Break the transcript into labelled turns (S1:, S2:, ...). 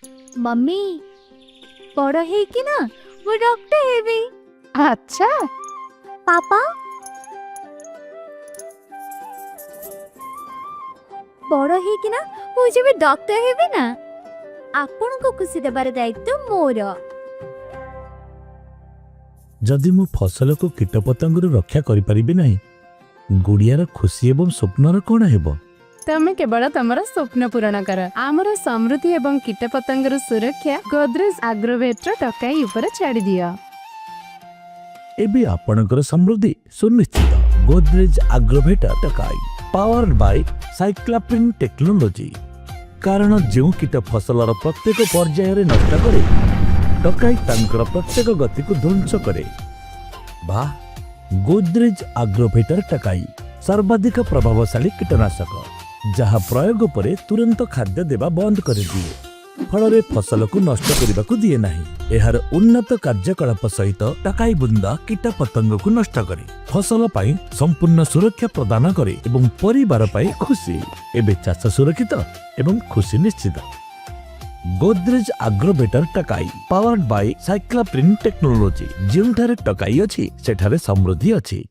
S1: Mummy बड़ है कि ना वो डॉक्टर हेबी।
S2: अच्छा
S1: पापा बड़ है कि ना वो जब डॉक्टर हेबी ना आपण को खुशी देबार दायित्व मोर।
S3: जदि मु फसल को कीटपतंग रक्षा करि परिबि नाही गुड़ियार खुशी एवं स्वप्नर कौन हेबो।
S2: तमे केवल तमर स्वप्न पूरण कर। आमर समृद्धि एवं कीटपतंगर सुरक्षा गोदरेज आग्रोवेट टकाई ऊपर छाड़ी दिया।
S3: एबे आपणकर समृद्धि सुनिश्चित। गोदरेज आग्रोवेट टकाई पावर्ड बाय साइक्लाप्रिन टेक्नोलॉजी। कारण जो कीट फसलर प्रत्येक पर्याय नष्ट करे टकाई तांकर प्रत्येक गति को ध्वंस करे। गोदरेज आग्रोवेटर टकाई सर्वाधिक प्रभावशाली कीटनाशक जहाँ प्रयोग परे तुरंत खाद्य देवा बंद कर दिए फल फसल को नष्ट करने को दिए नहीं। एहार उन्नत कार्यकलाप सहित टकाई बुंदा कीट पतंग को नष्ट करे फसल पाई संपूर्ण सुरक्षा प्रदान करे एवं परिवार पाई खुशी। एबे चाष सुरक्षित एवं खुशी निश्चित। गोदरेज आग्रोवेटर टकाई पावर्ड बाय साइक्लाप्रिन टेक्नोलॉजी। जोठारे टकाई अछि सेठारे समृद्धि अछि।